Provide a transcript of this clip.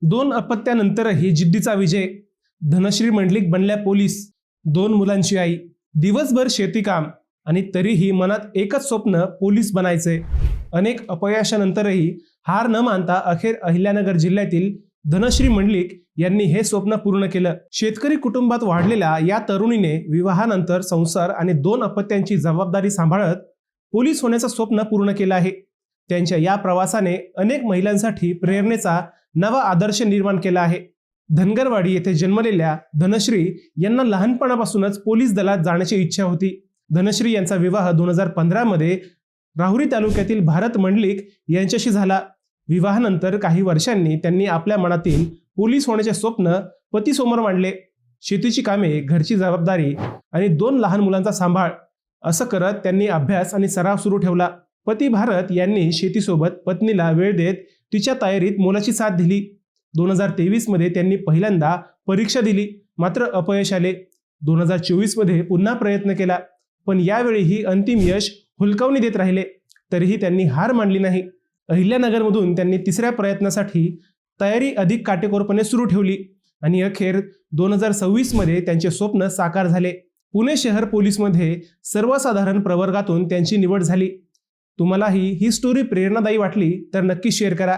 2 अपत्यानंतरही जिद्दीचा विजय. धनश्री मंडलिक बनल्या पोलीस. 2 मुलांची आई. दिवसभर शेतीकाम आणि तरीही मनात एकच स्वप्न, पोलीस बनायचे. अनेक अपयशानंतरही हार न मानता अखेर अहिल्यानगर जिल्ह्यातील धनश्री मंडलिक यांनी हे स्वप्न पूर्ण केलं. शेतकरी कुटुंबात वाढलेल्या या तरुणीने विवाहानंतर संसार आणि 2 अपत्यांची जबाबदारी सांभाळत पोलीस होण्याचं स्वप्न पूर्ण केलं आहे. त्यांच्या या प्रवासाने अनेक महिलांसाठी प्रेरणेचा नवा आदर्श निर्माण केला आहे. धनगरवाडी येथे जन्मलेल्या धनश्री यांना लहानपणापासूनच पोलीस दलात जाण्याची इच्छा होती. धनश्री यांचा विवाह 2015 मध्ये राहुरी तालुक्यातील भारत मंडलिक यांच्याशी झाला. विवाहानंतर काही वर्षांनी त्यांनी आपल्या मनातील पोलीस होण्याचे स्वप्न पतीसमोर मांडले. शेतीची कामे, घरची जबाबदारी आणि 2 लहान मुलांचा सांभाळ असं करत त्यांनी अभ्यास आणि सराव सुरू ठेवला. पती भारत यांनी शेतीसोबत पत्नीला वेळ देत तिच्या तयारीत मोलाची साथ दिली. 2023 मध्ये त्यांनी पहिल्यांदा परीक्षा दिली, मात्र अपयश आले. 2024 मध्ये पुन्हा प्रयत्न केला, पण यावेळीही अंतिम यश हुलकावणी देत राहिले. तरीही त्यांनी हार मानली नाही. अहिल्यानगरमधून त्यांनी 3ऱ्या प्रयत्नासाठी तयारी अधिक काटेकोरपणे सुरू ठेवली आणि अखेर 2026 मध्ये त्यांचे स्वप्न साकार झाले. पुणे शहर पोलीसमध्ये सर्वसाधारण प्रवर्गातून त्यांची निवड झाली. तुम्हालाही ही स्टोरी प्रेरणादायी वाटली तर नक्की शेअर करा.